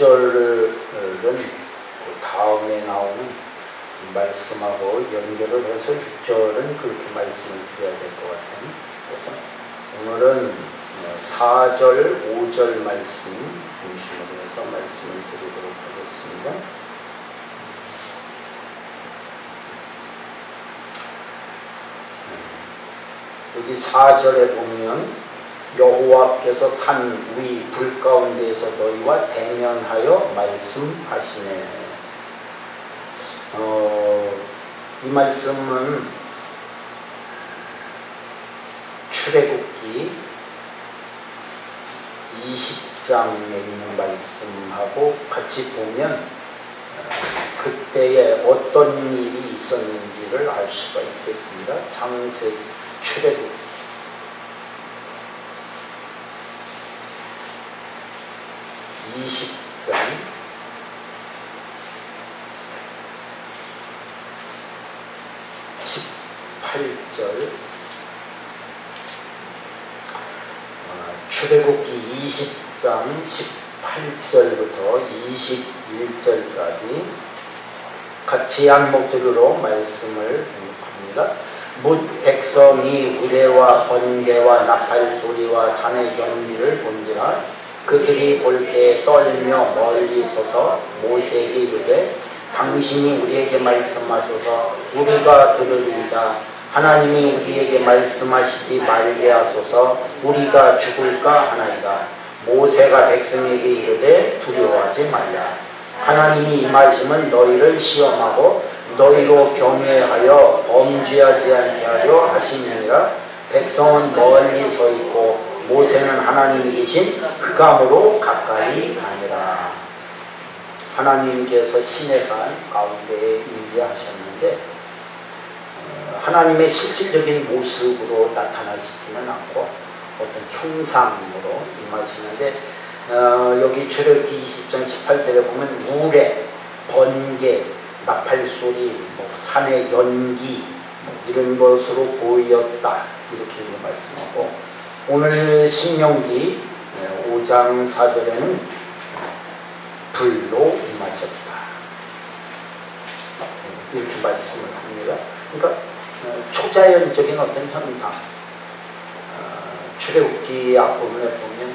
6절은 그 다음에 나오는 말씀하고 연결을 해서 6절은 그렇게 말씀을 드려야 될 것 같아요. 그래서 오늘은 4절, 5절 말씀 중심으로 해서 말씀을 드리도록 하겠습니다. 여기 4절에 보면 여호와께서 산 위 불 가운데에서 너희와 대면하여 말씀하시네. 이 말씀은 출애굽기 20장에 있는 말씀하고 같이 보면 그때에 어떤 일이 있었는지를 알 수가 있겠습니다. 창세기, 출애굽기 20장 18절 출애굽기 20장 18절부터 21절까지 같이 한 목소리로 말씀을 합니다. 뭇 백성이 우레와 번개와 나팔 소리와 산의 연기를 본지라 그들이 볼 때 떨며 멀리 서서 모세에게 이르되 당신이 우리에게 말씀하소서 우리가 들으리이다. 하나님이 우리에게 말씀하시지 말게 하소서 우리가 죽을까 하나이다. 모세가 백성에게 이르되 두려워하지 말라. 하나님이 임하심은 너희를 시험하고 너희로 경외하여 범죄하지 않게 하려 하심이니라. 백성은 멀리 서 있고 모세는 하나님이 계신 흑암으로 가까이 가니라. 하나님께서 시내산 가운데에 임재하셨는데 하나님의 실질적인 모습으로 나타나시지는 않고 어떤 형상으로 임하시는데 여기 출애굽기 20장 18절에 보면 우레, 번개, 나팔소리, 산의 연기 이런 것으로 보였다 이렇게 말씀하고 오늘 신명기 5장 4절에는 불로 임하셨다 이렇게 말씀을 합니다. 그러니까 초자연적인 어떤 현상 출애굽기 앞부분에 보면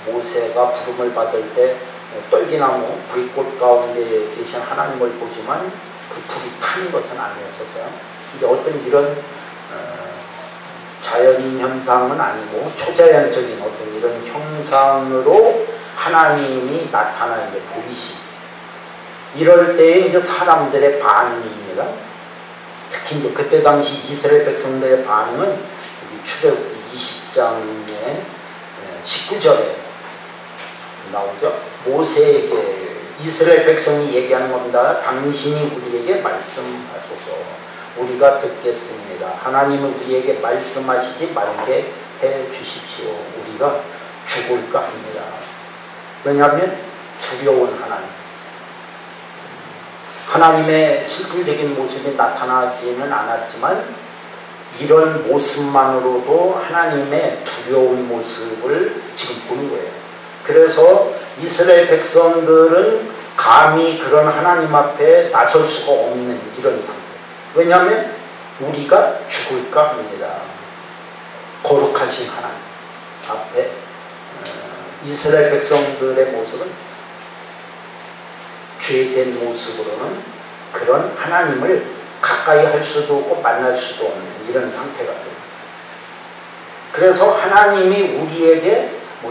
모세가 부름을 받을 때 떨기나무 불꽃 가운데 계신 하나님을 보지만 그 불이 타는 것은 아니었었어요. 이제 어떤 이런 자연 현상은 아니고 초자연적인 어떤 이런 형상으로 하나님이 나타나는 게 보이시. 이럴 때에 이제 사람들의 반응입니다. 특히 이제 그때 당시 이스라엘 백성들의 반응은 여기 출애굽기 20장의 19절에 나오죠. 모세에게 이스라엘 백성이 얘기하는 겁니다. 당신이 우리에게 말씀하소서. 우리가 듣겠습니다. 하나님은 우리에게 말씀하시지 말게 해 주십시오. 우리가 죽을까 합니다. 왜냐하면 두려운 하나님. 하나님의 실질적인 모습이 나타나지는 않았지만 이런 모습만으로도 하나님의 두려운 모습을 지금 보는 거예요. 그래서 이스라엘 백성들은 감히 그런 하나님 앞에 나설 수가 없는 이런 상태. 왜냐하면 우리가 죽을까 합니다. 거룩하신 하나님 앞에 이스라엘 백성들의 모습은 죄된 모습으로는 그런 하나님을 가까이 할 수도 없고 만날 수도 없는 이런 상태가 됩니다. 그래서 하나님이 우리에게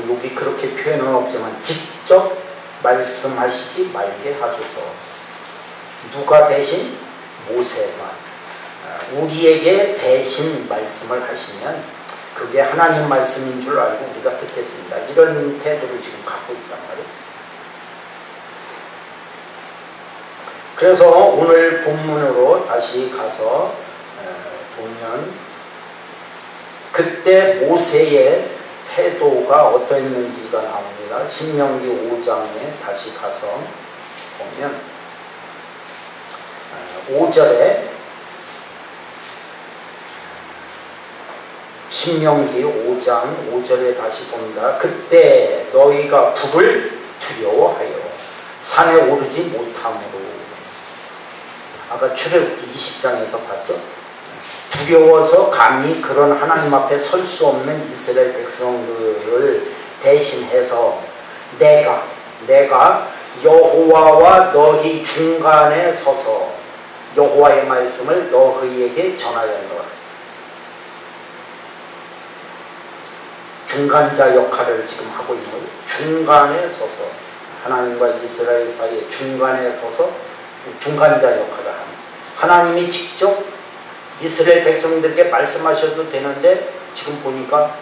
여기 그렇게 표현은 없지만 직접 말씀하시지 말게 하소서. 누가 대신? 모세가 우리에게 대신 말씀을 하시면 그게 하나님 말씀인 줄 알고 우리가 듣겠습니다. 이런 태도를 지금 갖고 있단 말이에요. 그래서 오늘 본문으로 다시 가서 보면 그때 모세의 태도가 어떠했는지가 나옵니다. 신명기 5장에 다시 가서 보면 5절에 신명기 5장 5절에 다시 본다. 그때 너희가 북을 두려워하여 산에 오르지 못함으로. 아까 출애굽기 20장에서 봤죠. 두려워서 감히 그런 하나님 앞에 설 수 없는 이스라엘 백성들을 대신해서 내가 여호와와 너희 중간에 서서 여호와의 말씀을 너희에게 전하였노라. 중간자 역할을 지금 하고 있는 거예요. 중간에 서서 하나님과 이스라엘 사이에 중간에 서서 중간자 역할을 합니다. 하나님이 직접 이스라엘 백성들에게 말씀하셔도 되는데 지금 보니까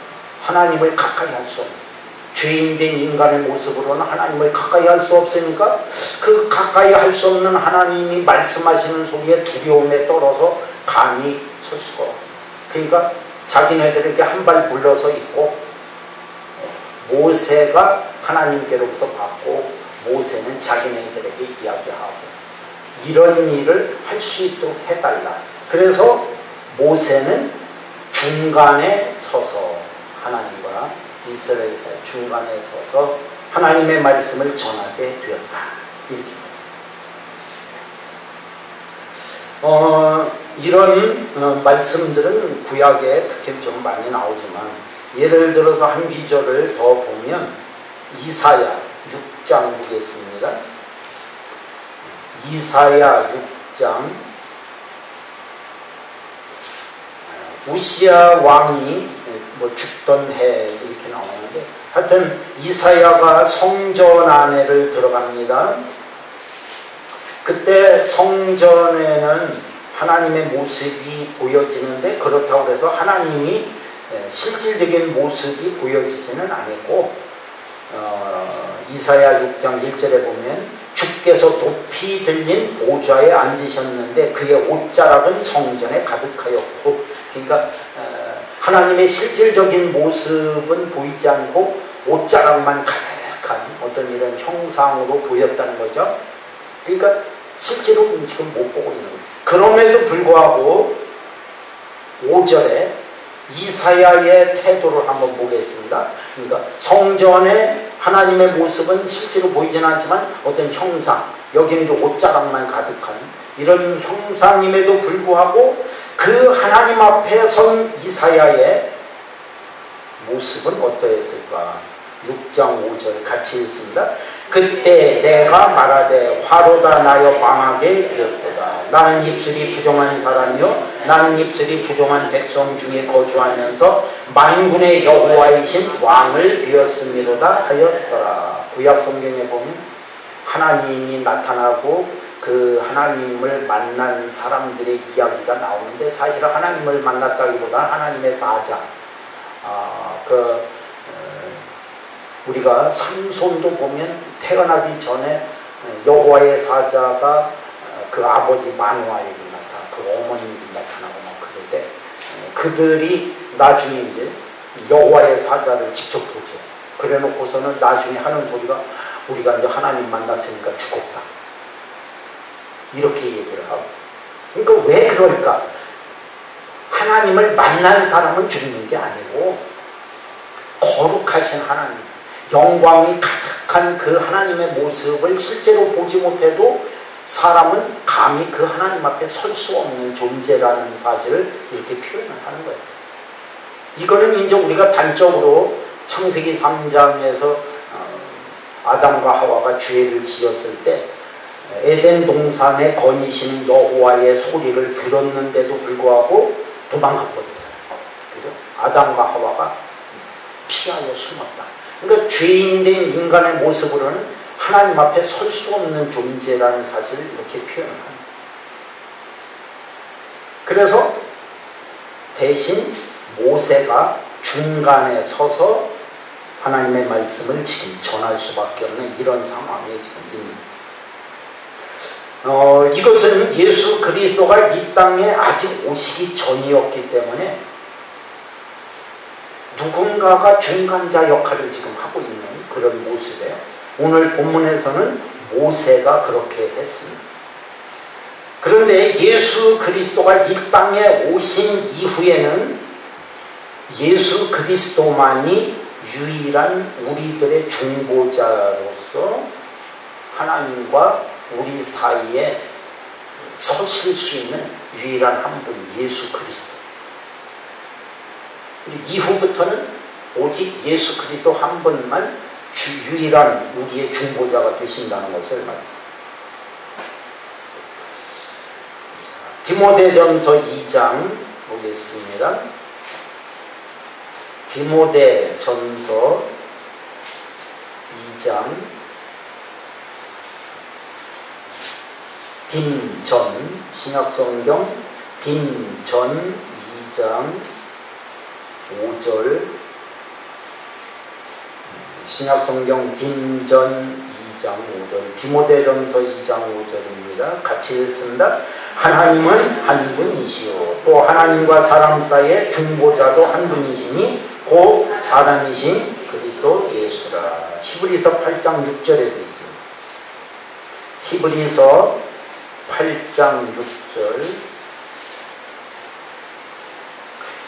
하나님을 가까이 할 수 없는, 죄인된 인간의 모습으로는 하나님을 가까이 할 수 없으니까 그 가까이 할 수 없는 하나님이 말씀하시는 소리에 두려움에 떨어서 감히 설 수가 없어요. 그러니까 자기네들에게 한 발 물러서 있고, 모세가 하나님께로부터 받고 모세는 자기네들에게 이야기하고, 이런 일을 할 수 있도록 해달라. 그래서 모세는 중간에 서서 하나님과 이스라엘 사이 중간에 서서 하나님의 말씀을 전하게 되었다. 이렇게. 이런 말씀들은 구약에 특히 좀 많이 나오지만, 예를 들어서 한 기절을 더 보면 이사야 6장 보겠습니다. 이사야 6장. 우시야 왕이 죽던 해 이렇게 나오는데, 하여튼 이사야가 성전 안에를 들어갑니다. 그때 성전에는 하나님의 모습이 보여지는데, 그렇다고 해서 하나님이 실질적인 모습이 보여지지는 않았고, 이사야 6장 1절에 보면 주께서 높이 들린 보좌에 앉으셨는데 그의 옷자락은 성전에 가득하였고, 그러니까 하나님의 실질적인 모습은 보이지 않고 옷자락만 가득한 어떤 이런 형상으로 보였다는 거죠. 그러니까 실제로 지금 못 보고 있는 거예요. 그럼에도 불구하고 5절에 이사야의 태도를 한번 보겠습니다. 그러니까 성전에 하나님의 모습은 실제로 보이지는 않지만 어떤 형상, 여기는 이제 옷자락만 가득한 이런 형상임에도 불구하고 그 하나님 앞에 선 이사야의 모습은 어떠했을까? 6장 5절 같이 읽습니다. 그때 내가 말하되 화로다 나여 망하게 되었도다. 나는 입술이 부정한 사람이요 나는 입술이 부정한 백성 중에 거주하면서 만군의 여호와이신 왕을 비었음이로다 하였더라. 구약 성경에 보면 하나님이 나타나고 그 하나님을 만난 사람들의 이야기가 나오는데, 사실은 하나님을 만났다기보다 하나님의 사자, 우리가 삼손도 보면 태어나기 전에 여호와의 사자가 그 아버지 마누아에게 나타나고 그 어머니에게 나타나고 막 그럴 때 그들이 나중에 이제 여호와의 사자를 직접 보죠. 그래 놓고서는 나중에 하는 소리가 우리가 이제 하나님 만났으니까 죽었다. 이렇게 얘기를 하고. 그러니까 왜 그럴까? 하나님을 만난 사람은 죽는 게 아니고 거룩하신 하나님, 영광이 가득한 그 하나님의 모습을 실제로 보지 못해도 사람은 감히 그 하나님 앞에 설 수 없는 존재라는 사실을 이렇게 표현을 하는 거예요. 이거는 이제 우리가 단적으로 창세기 3장에서 아담과 하와가 죄를 지었을 때 에덴 동산에 거니시는 여호와의 소리를 들었는데도 불구하고 도망갔거든요. 그죠? 아담과 하와가 피하여 숨었다. 그러니까 죄인된 인간의 모습으로는 하나님 앞에 설 수 없는 존재라는 사실을 이렇게 표현을 합니다. 그래서 대신 모세가 중간에 서서 하나님의 말씀을 지금 전할 수밖에 없는 이런 상황에 지금 있는. 이것은 예수 그리스도가 이 땅에 아직 오시기 전이었기 때문에 누군가가 중간자 역할을 지금 하고 있는 그런 모습이에요. 오늘 본문에서는 모세가 그렇게 했습니다. 그런데 예수 그리스도가 이 땅에 오신 이후에는 예수 그리스도만이 유일한 우리들의 중보자로서 하나님과 우리 사이에 서실 수 있는 유일한 한 분, 예수 그리스도. 이후부터는 오직 예수 그리스도 한 분만 유일한 우리의 중보자가 되신다는 것을 말합니다. 디모데전서 2장 보겠습니다. 디모데전서 2장 딤전 신약성경 딤전 2장 5절 신약성경 딤전 2장 5절 디모데전서 2장 5절입니다. 같이 읽습니다. 하나님은 한 분이시요 또 하나님과 사람 사이의 중보자도 한 분이시니 곧 사람이신 그리스도 예수라. 히브리서 8장 6절에도 있습니다. 히브리서 8장 6절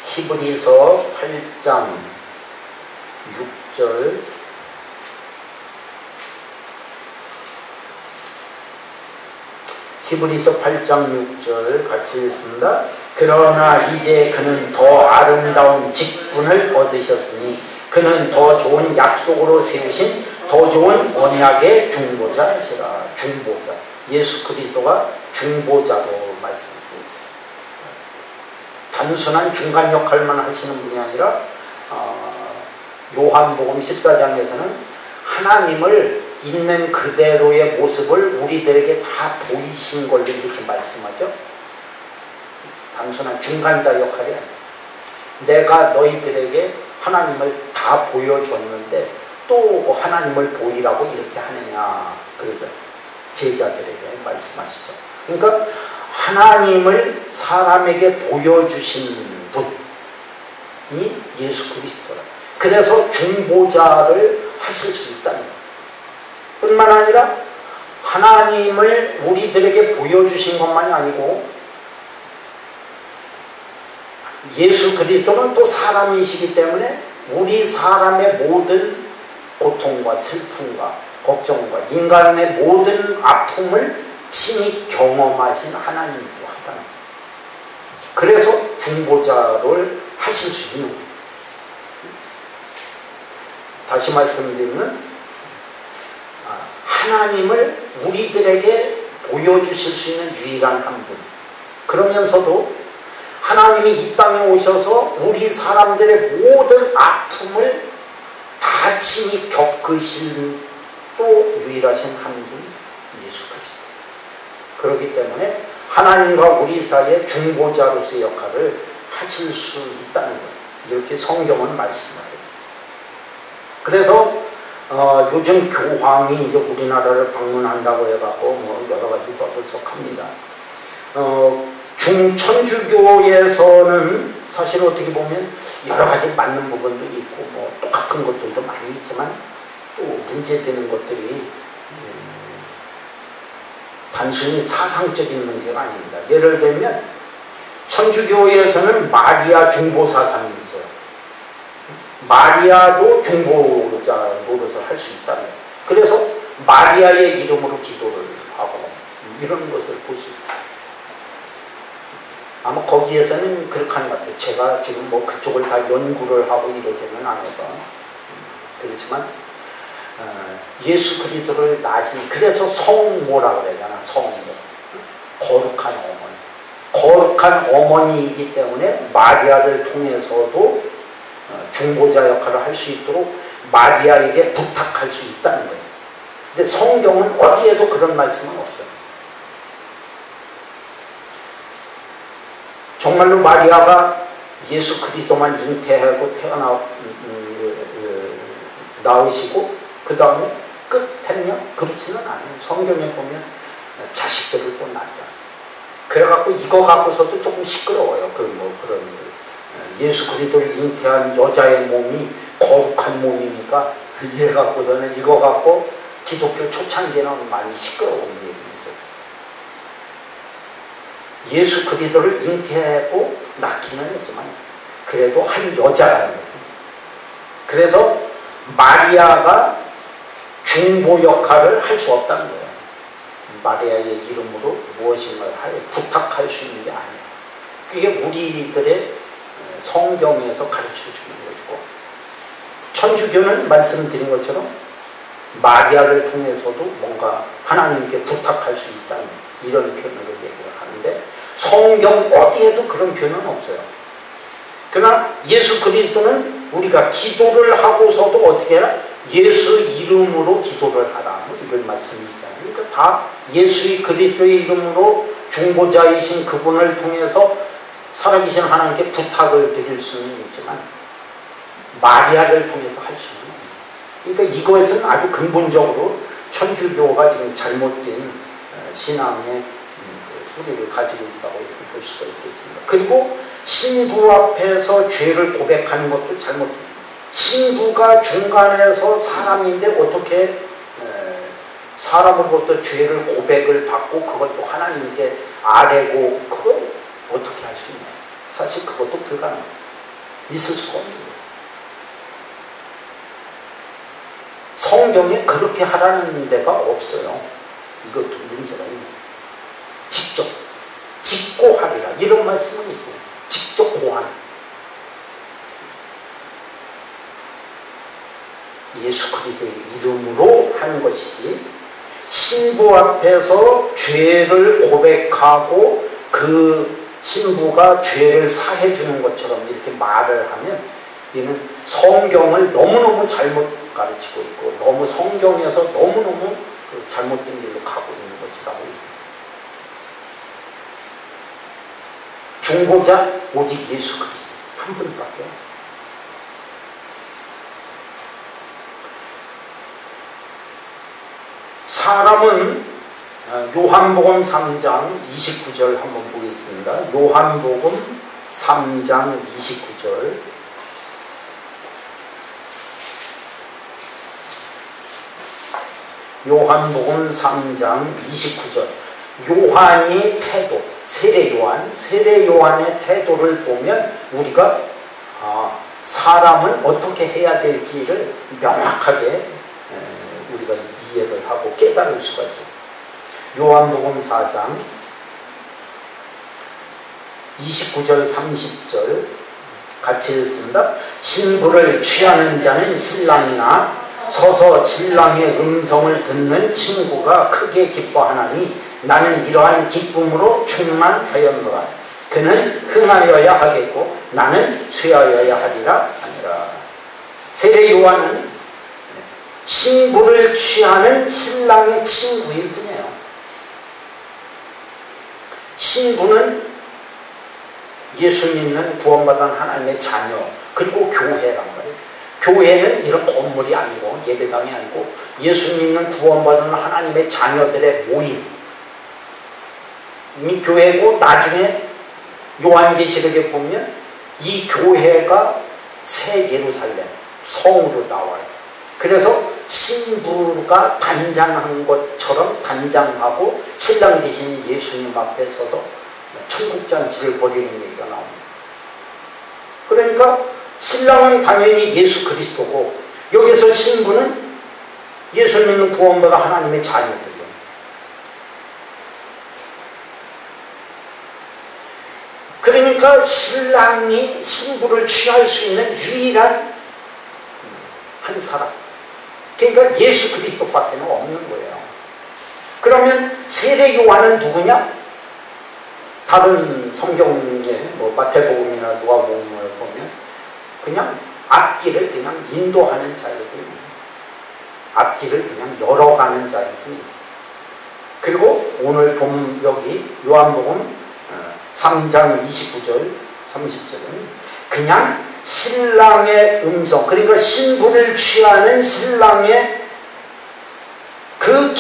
히브리서 8장 6절 히브리서 8장 6절 같이 읽습니다. 그러나 이제 그는 더 아름다운 직분을 얻으셨으니 그는 더 좋은 약속으로 세우신 더 좋은 언약의 중보자시라. 중보자. 예수 그리스도가 중보자로 말씀하고 있습니다. 단순한 중간 역할만 하시는 분이 아니라 요한복음 14장에서는 하나님을 있는 그대로의 모습을 우리들에게 다 보이신 걸로 이렇게 말씀하죠. 단순한 중간자 역할이 아니에요. 내가 너희들에게 하나님을 다 보여줬는데 또 하나님을 보이라고 이렇게 하느냐. 그러죠. 제자들에게 말씀하시죠. 그러니까 하나님을 사람에게 보여주신 분이 예수 그리스도라. 그래서 중보자를 하실 수 있다는 거예요. 뿐만 아니라 하나님을 우리들에게 보여주신 것만이 아니고 예수 그리스도는 또 사람이시기 때문에 우리 사람의 모든 고통과 슬픔과 걱정과 인간의 모든 아픔을 친히 경험하신 하나님이기도 하다는 거예요. 그래서 중보자를 하실 수 있는 거예요. 다시 말씀드리면 하나님을 우리들에게 보여주실 수 있는 유일한 한 분. 그러면서도 하나님이 이 땅에 오셔서 우리 사람들의 모든 아픔을 다 친히 겪으신 또 유일하신 한 분, 예수 그리스도. 그렇기 때문에 하나님과 우리 사이의 중보자로서의 역할을 하실 수 있다는 거예요. 이렇게 성경은 말씀하죠. 그래서 요즘 교황이 이제 우리나라를 방문한다고 해갖고 뭐 여러 가지 떠들썩합니다. 중천주교에서는 사실 어떻게 보면 여러 가지 맞는 부분도 있고 뭐 똑같은 것들도 많이 있지만 또 문제되는 것들이 단순히 사상적인 문제가 아닙니다. 예를 들면 천주교에서는 마리아 중보 사상이 있어요. 마리아도 중보자 노릇을 할 수 있다는 거예요. 그래서 마리아의 이름으로 기도를 하고 이런 것을 볼 수 있어요. 아마 거기에서는 그렇게 하는 것 같아요. 제가 지금 뭐 그쪽을 다 연구를 하고 이러지는 않아서 그렇지만 예수 그리스도를 낳으신 그래서 성모라고 그러잖아. 성모. 거룩한 어머니. 거룩한 어머니이기 때문에 마리아를 통해서도 중보자 역할을 할 수 있도록 마리아에게 부탁할 수 있다는 거예요. 근데 성경은 어디에도 그런 말씀은 없어요. 정말로 마리아가 예수 그리스도만 잉태하고 낳으시고 그 다음에 끝 했냐? 그렇지는 않아요. 성경에 보면 자식들을 또 낳자. 그래갖고 이거 갖고서도 조금 시끄러워요. 그런 예수 그리스도를 잉태한 여자의 몸이 거룩한 몸이니까 이래 갖고서는 이거 갖고 기독교 초창기에는 많이 시끄러운 얘기 있어요. 예수 그리스도를 잉태하고 낳기는 했지만 그래도 한 여자라는 거죠. 그래서 마리아가 중보 역할을 할 수 없다는 거예요. 마리아의 이름으로 무엇인가를 하여 부탁할 수 있는 게 아니에요. 그게 우리들의 성경에서 가르쳐주는 것이고, 천주교는 말씀드린 것처럼 마리아를 통해서도 뭔가 하나님께 부탁할 수 있다는 이런 표현으로 얘기를 하는데, 성경 어디에도 그런 표현은 없어요. 그러나 예수 그리스도는 우리가 기도를 하고서도 어떻게 해라? 예수 이름으로 기도를 하라, 뭐 이런 말씀이시잖아요. 그러니까 다 예수의 그리스도의 이름으로 중보자이신 그분을 통해서 살아계신 하나님께 부탁을 드릴 수는 있지만 마리아를 통해서 할 수는 없어요. 그러니까 이것은 아주 근본적으로 천주교가 지금 잘못된 신앙의 소리를 가지고 있다고 이렇게 볼 수가 있겠습니다. 그리고 신부 앞에서 죄를 고백하는 것도 잘못됩니다. 신부가 중간에서 사람인데 어떻게 사람으로부터 죄를 고백을 받고 그것도 하나님께 아뢰고 그걸 어떻게 할 수 있나요? 사실 그것도 불가능해요. 있을 수가 없는 거예요. 성경에 그렇게 하라는 데가 없어요. 이것도 문제가 있는 거예요. 직접 짓고 하리라 이런 말씀은 있어요. 직접 고한. 예수 그리스도의 이름으로 하는 것이지, 신부 앞에서 죄를 고백하고 그 신부가 죄를 사해 주는 것처럼 이렇게 말을 하면 이는 성경을 너무너무 잘못 가르치고 있고 너무 성경에서 너무너무 잘못된 길로 가고 있는 것이라고. 중보자 오직 예수 그리스도 한 분밖에. 사람은 요한복음 3장 29절 한번 보겠습니다. 요한복음 3장 29절. 요한복음 3장 29절. 요한의 태도, 세례 요한의 태도를 보면 우리가 사람은 어떻게 해야 될지를 명확하게 우리가 이해를 하고 깨달을 수가 있어요. 요한복음 4장 29절 30절 같이 읽습니다. 신부를 취하는 자는 신랑이나 서서 신랑의 음성을 듣는 친구가 크게 기뻐하나니 나는 이러한 기쁨으로 충만하였노라. 그는 흥하여야 하겠고 나는 쇠하여야 하리라 하니라. 세례 요한은 신부를 취하는 신랑의 친구일 뿐이에요. 신부는 예수 믿는 구원받은 하나님의 자녀, 그리고 교회란 말이에요. 교회는 이런 건물이 아니고 예배당이 아니고 예수 믿는 구원받은 하나님의 자녀들의 모임, 이 교회고, 나중에 요한계시록에 보면 이 교회가 새 예루살렘 성으로 나와요. 그래서 신부가 단장한 것처럼 단장하고 신랑 대신 예수님 앞에 서서 천국잔치를 벌이는 얘기가 나옵니다. 그러니까 신랑은 당연히 예수 그리스도고 여기서 신부는 예수 믿는 구원받은 하나님의 자녀들이에요. 그러니까 신랑이 신부를 취할 수 있는 유일한 한 사람, 그러니까 예수 그리스도밖에 없는 거예요. 그러면 세례 요한은 누구냐? 다른 성경에 뭐 마태복음이나 누가복음을 보면 그냥 앞길을 그냥 인도하는 자일 뿐입니다. 앞길을 그냥 열어가는 자일 뿐입니다. 그리고 오늘 본 여기 요한복음 3장 29절 30절은 그냥 신랑의 음성, 그러니까 신부를 취하는 신랑의 그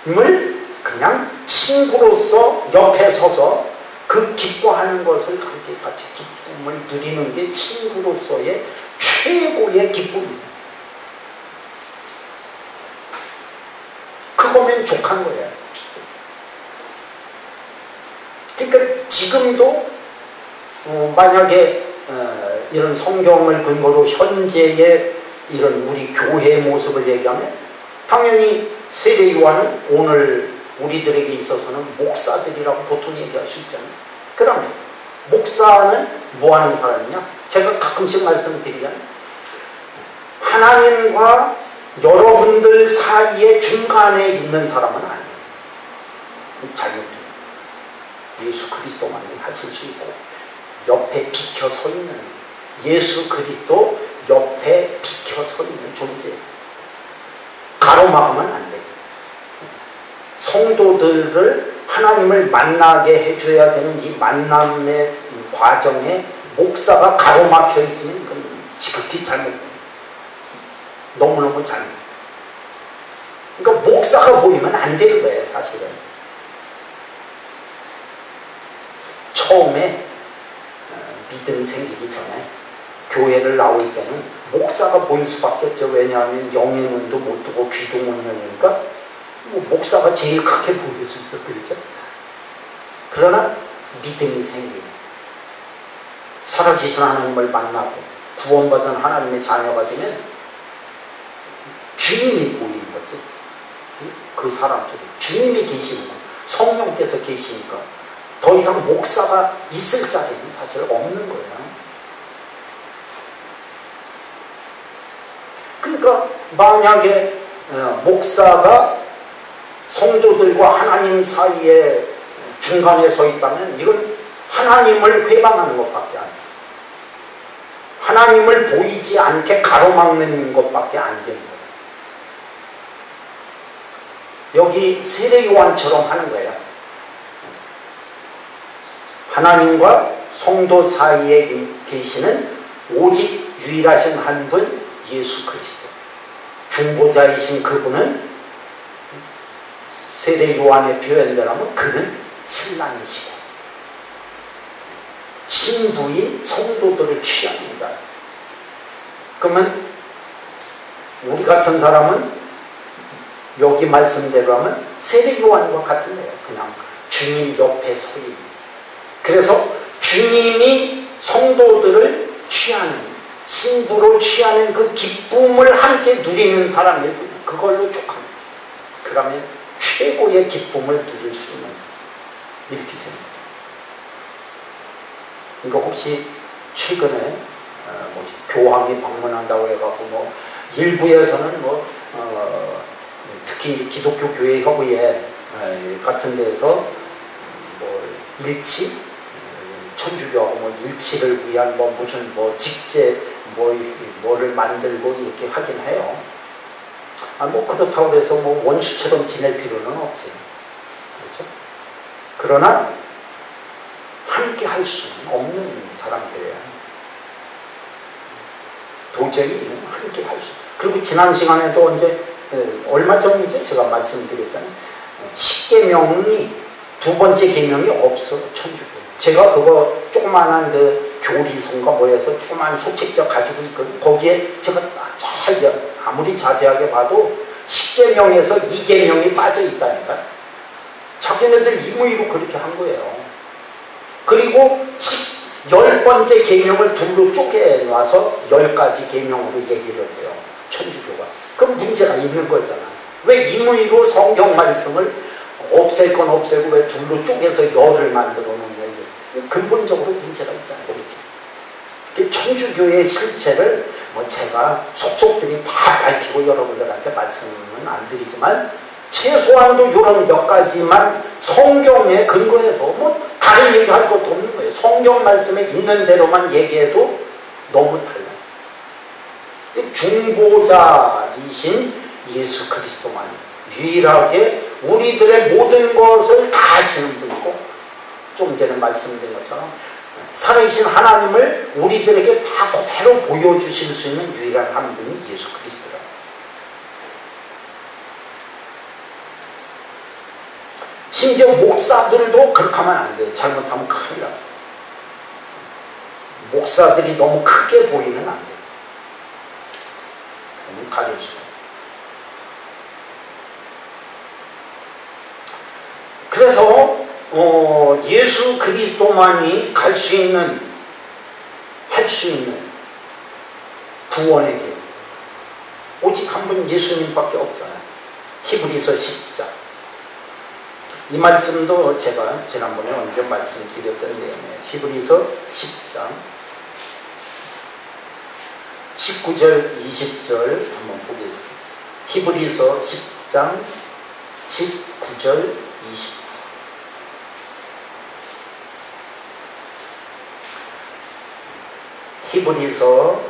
기쁨을 그냥 친구로서 옆에 서서 그 기뻐하는 것을 같이 기쁨을 누리는 게 친구로서의 최고의 기쁨입니다. 그거면 족한 거예요. 그러니까 지금도 만약에 이런 성경을 근거로 현재의 이런 우리 교회의 모습을 얘기하면 당연히 세례 요한은 오늘 우리들에게 있어서는 목사들이라고 보통 얘기할 수 있잖아요. 그러면 목사는 뭐 하는 사람이냐? 제가 가끔씩 말씀드리잖아요. 하나님과 여러분들 사이에 중간에 있는 사람은 아니에요. 잘못돼요. 예수 그리스도만이 하실 수 있고 옆에 비켜 서 있는, 예수 그리스도 옆에 비켜 서 있는 존재예요. 가로막으면 안 돼요. 성도들을 하나님을 만나게 해줘야 되는 이 만남의 과정에 목사가 가로막혀 있으면 이건 지극히 잘못돼요. 너무너무 잘못돼요. 그러니까 목사가 보이면 안 되는 거예요, 사실은. 처음에 믿음 생기기 전에 교회를 나올 때는 목사가 보일 수밖에 없죠. 왜냐하면 영의 눈도 못 뜨고 귀도 못 열리니까 목사가 제일 크게 보일 수 있어, 그렇죠? 그러나 믿음이 생기고 살아계신 하나님을 만나고 구원받은 하나님의 자녀가 되면 주님이 보이는 거지. 그 사람 속에 주님이 계시는 거, 성령께서 계시니까 더 이상 목사가 있을 자리는 사실 없는 거예요. 그러니까 만약에 목사가 성도들과 하나님 사이에 중간에 서 있다면 이건 하나님을 회방하는 것밖에 안 돼요. 하나님을 보이지 않게 가로막는 것밖에 안 되는 거예요. 여기 세례 요한처럼 하는 거예요. 하나님과 성도 사이에 계시는 오직 유일하신 한 분 예수 그리스도, 중보자이신 그분은 세례 요한의 표현대로면 그는 신랑이시고 신부인 성도들을 취하는 자예요. 그러면 우리 같은 사람은 여기 말씀대로 하면 세례 요한과 같은 거예요. 그냥 주님 옆에 서 있는. 그래서 주님이 성도들을 취하는, 신부로 취하는 그 기쁨을 함께 누리는 사람이 그걸로 족합니다. 그러면 최고의 기쁨을 누릴 수 있는 사람. 이렇게 됩니다. 그러니까 혹시 최근에 교황이 방문한다고 해갖고 일부에서는 특히 기독교 교회 협의회 같은 데에서 일치, 천주교하고 일치를 위한 무슨 직제 뭐를 만들고 이렇게 하긴 해요. 그렇다고 해서 원수처럼 지낼 필요는 없지. 그렇죠? 그러나 함께 할 수는 없는 사람들이에요. 도저히 함께 할 수. 그리고 지난 시간에도 얼마 전이죠? 제가 말씀드렸잖아요. 십계명이 두 번째 계명이 없어, 천주교. 제가 그거 조그만한 교리서인가 뭐해서 조그만 소책자 가지고 있거든요. 거기에 제가 아무리 자세하게 봐도 10계명에서 2계명이 빠져 있다니까. 자기네들 임의로 그렇게 한 거예요. 그리고 10번째 계명을 둘로 쪼개놔서 10가지 계명으로 얘기를 해요. 천주교가. 그럼 문제가 있는 거잖아. 왜 임의로 성경 말씀을 없앨 건 없애고 왜 둘로 쪼개서 열을 만들어 놓는 거예요. 근본적으로 문제가 있잖아요. 이렇게 천주교의 실체를 제가 속속들이 다 밝히고 여러분들한테 말씀은 안 드리지만 최소한도 이런 몇 가지만 성경에 근거해서 다른 얘기할 것도 없는 거예요. 성경 말씀에 있는 대로만 얘기해도 너무 달라요. 중보자이신 예수 그리스도만이 유일하게 우리들의 모든 것을 다 아시는 분이고, 좀 전에 말씀드린 것처럼 살아계신 하나님을 우리들에게 다 그대로 보여주실 수 있는 유일한 한 분이 예수 그리스도라. 심지어 목사들도 그렇게 하면 안 돼요. 잘못하면 큰일 나요. 목사들이 너무 크게 보이면 안 돼요. 그러면 가릴 수가. 그래서 예수 그리스도만이 갈 수 있는, 할 수 있는 구원의 길, 오직 한 분 예수님밖에 없잖아요. 히브리서 10장. 이 말씀도 제가 지난번에 언제 말씀드렸던 내용이에요. 히브리서 10장 19절 20절 한번 보겠습니다. 히브리서 10장 19절 20절. 히브리서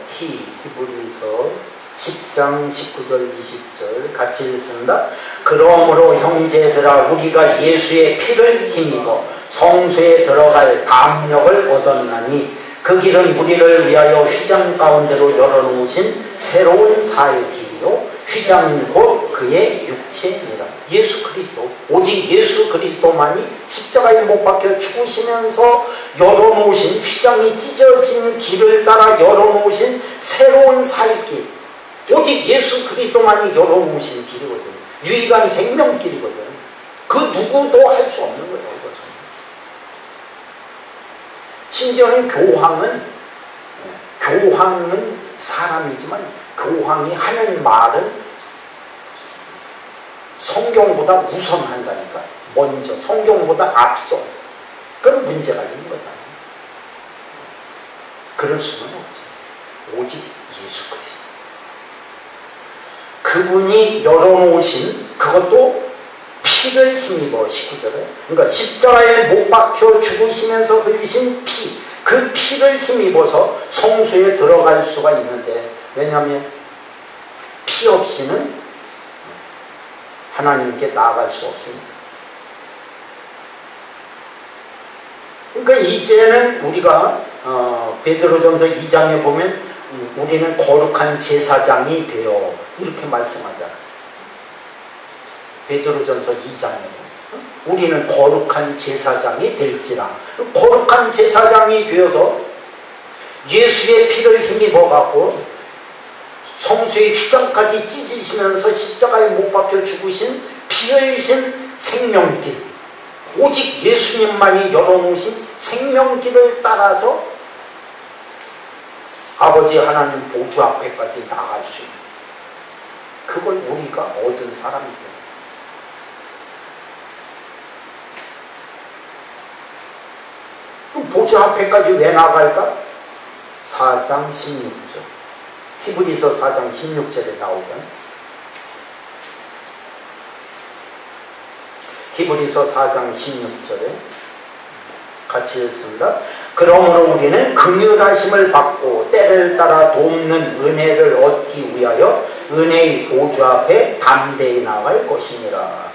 10장 19절 20절 같이 읽습니다. 그러므로 형제들아 우리가 예수의 피를 힘입어 성소에 들어갈 담력을 얻었나니 그 길은 우리를 위하여 휘장 가운데로 열어놓으신 새로운 사의 길이요 휘장은 곧 그의 육체니라. 예수 그리스도, 오직 예수 그리스도만이 십자가에 못 박혀 죽으시면서 열어놓으신, 휘장이 찢어진 길을 따라 열어놓으신 새로운 사의 길, 오직 예수 그리스도만이 열어놓으신 길이거든요. 유일한 생명길이거든요. 그 누구도 할 수 없는 거예요. 심지어는 교황은 사람이지만 교황이 하는 말은 성경보다 우선한다니까. 먼저 성경보다 앞서. 그런 문제가 있는 거잖아요. 그럴 수는 없죠. 오직 예수 그리스도. 그분이 열어놓으신, 그것도 피를 힘입어. 19절에 그러니까 십자가에 못 박혀 죽으시면서 흘리신 피, 그 피를 힘입어서 성소에 들어갈 수가 있는데, 왜냐하면 피 없이는 하나님께 나아갈 수 없습니다. 그러니까 이제는 우리가 베드로전서 2장에 보면 우리는 거룩한 제사장이 되어 이렇게 말씀하잖아요. 베드로전서 2장에 우리는 거룩한 제사장이 될지라. 거룩한 제사장이 되어서 예수의 피를 힘입어 갖고 성수의 휘장까지 찢으시면서 십자가에 못 박혀 죽으신 피 흘리신 생명길, 오직 예수님만이 열어놓으신 생명길을 따라서 아버지 하나님 보좌 앞에까지 나갈 수 있는, 그걸 우리가 얻은 사람이에요. 그럼 보좌 앞에까지 왜 나갈까? 4장 16절. 히브리서 4장 16절에 나오잖아요. 히브리서 4장 16절에 같이 읽습니다. 그러므로 우리는 긍휼하심을 받고 때를 따라 돕는 은혜를 얻기 위하여 은혜의 보좌 앞에 담대히 나갈 것이니라.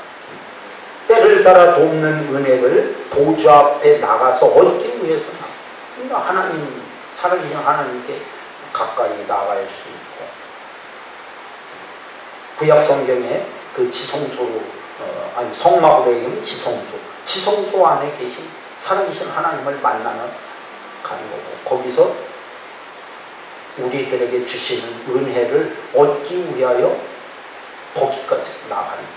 때를 따라 돕는 은혜를 보좌 앞에 나가서 얻기 위해서, 그러니까 하나님, 살아계신 하나님께 가까이 나갈 수 있고, 구약 성경에 그 지성소로, 성막으로 얘기하면 지성소 안에 계신 살아계신 하나님을 만나는 가는 거고, 거기서 우리들에게 주시는 은혜를 얻기 위하여 거기까지 나가는 거예요.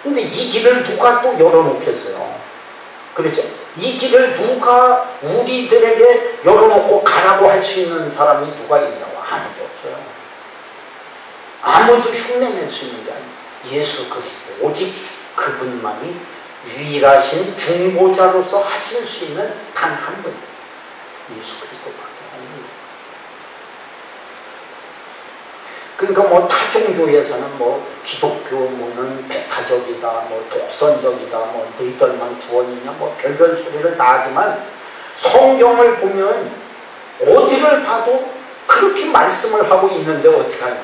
근데 이 길을 누가 또 열어놓겠어요? 그렇죠? 이 길을 누가 우리들에게 열어놓고 가라고 할 수 있는 사람이 누가 있냐고? 아무도 없어요. 아무도 흉내낼 수 있는 게 아니에요. 예수 그리스도, 오직 그분만이 유일하신 중보자로서 하실 수 있는 단 한 분, 예수 그리스도밖에 없는. 그러니까 뭐 타종교에서는 뭐 기독교는 배타적이다, 뭐 독선적이다, 뭐 너희들만 구원이냐, 뭐 별별 소리를 다 하지만 성경을 보면 어디를 봐도 그렇게 말씀을 하고 있는데 어떡하냐.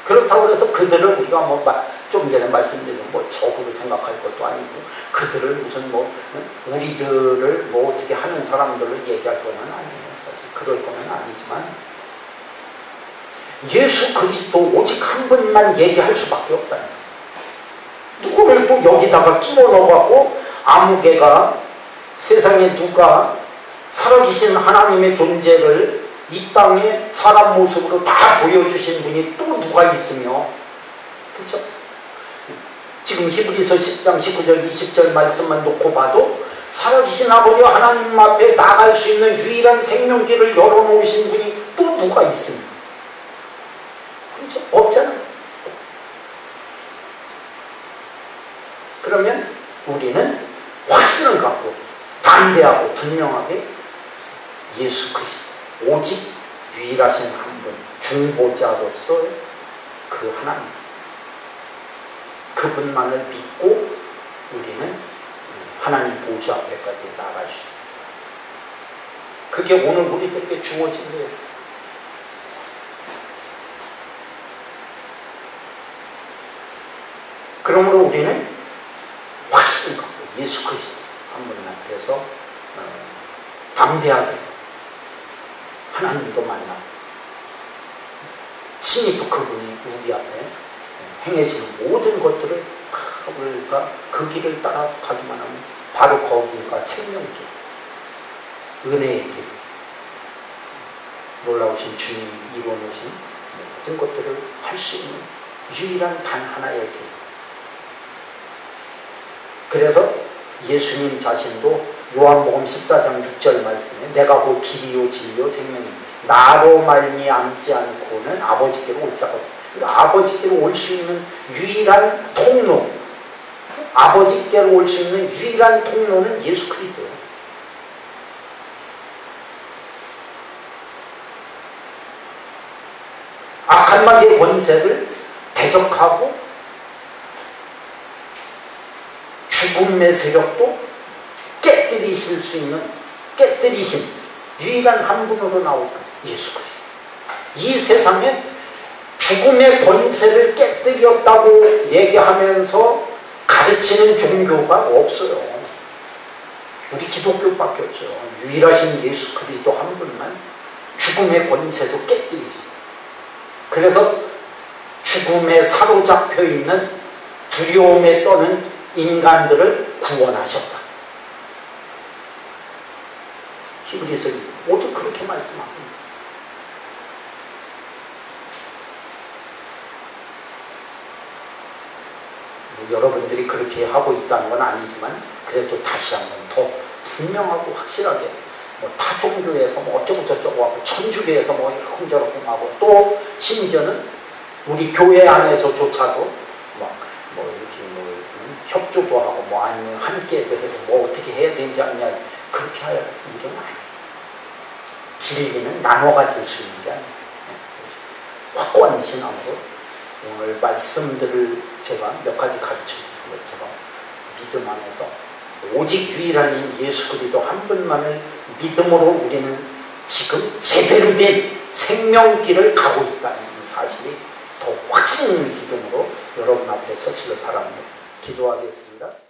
그렇다고 해서 그들을 우리가 뭐 좀 전에 말씀드린 뭐 적으로 생각할 것도 아니고, 그들을 무슨 뭐 우리들을 뭐 어떻게 하는 사람들을 얘기할 건 아니에요. 사실 그럴 건 아니지만 예수 그리스도 오직 한 분만 얘기할 수밖에 없다는 거예요. 누구를 또 여기다가 끼워 넣어갖고 아무개가 세상에 누가 살아계신 하나님의 존재를 이 땅에 사람 모습으로 다 보여주신 분이 또 누가 있으며, 그렇죠? 지금 히브리서 10장 19절 20절 말씀만 놓고 봐도 살아계신 아버지 하나님 앞에 나갈 수 있는 유일한 생명길을 열어놓으신 분이 또 누가 있습니까? 그렇죠? 없잖아요. 그러면 우리는 확신을 갖고 담대하고 분명하게 예수 그리스도 오직 유일하신 한 분 중보자로서의 그 하나님 그분만을 믿고 우리는 하나님 보좌 앞에까지 나갈 수 있어요. 그게 오늘 우리들에게 주어진 거예요. 그러므로 우리는 확신 갖고 예수 그리스도 한 분 앞에서 담대하게 하나님도 만나고 친히 또 그분이 우리 앞에 행하시는 모든 것들을 다 우리가 그 길을 따라서 가기만 하면 바로 거기가 생명길, 은혜의 길, 놀라우신 주님이 이루어놓으신 모든 것들을 할 수 있는 유일한 단 하나의 길. 그래서 예수님 자신도 요한복음 14장 6절 말씀에 내가 곧 길이요 진리요 생명입니다. 나로 말미암지 않고는 아버지께로 올 자가 없다. 그러니까 아버지께로 올 수 있는 유일한 통로, 아버지께로 올 수 있는 유일한 통로는 예수 그리스도예요. 악한 마귀의 권세를 대적하고 죽음의 세력도 깨뜨리실 수 있는, 깨뜨리신 유일한 한 분으로 나오죠. 예수 그리스도. 이 세상에 죽음의 권세를 깨뜨렸다고 얘기하면서 가르치는 종교가 없어요. 우리 기독교밖에 없어요. 유일하신 예수 그리스도 한 분만 죽음의 권세도 깨뜨리죠. 그래서 죽음에 사로잡혀 있는 두려움에 떠는 인간들을 구원하셨다. 히브리서 오직 그렇게 말씀하고 있다. 여러분들이 그렇게 하고 있다는 건 아니지만 그래도 다시 한번 더 분명하고 확실하게 타 종교에서 어쩌고 저쩌고 하고 천주교에서 이렇게 홍저렇게 하고 또 심지어는 우리 교회 안에서조차도 이렇게 협조도 하고 아니면 함께도 해도 어떻게 해야 되는지 아니냐 그렇게 할 일은 아니에요. 진리는 나눠 가질 수 있는 게 아니에요. 확고한 신앙으로 오늘 말씀들을 제가 몇 가지 가르쳐드린 것처럼 믿음 안에서 오직 유일한 예수 그리스도 한 분만을 믿음으로 우리는 지금 제대로 된 생명길을 가고 있다는 이 사실이 더 확신 있는 믿음으로 여러분 앞에 서시길 바랍니다. 기도하겠습니다.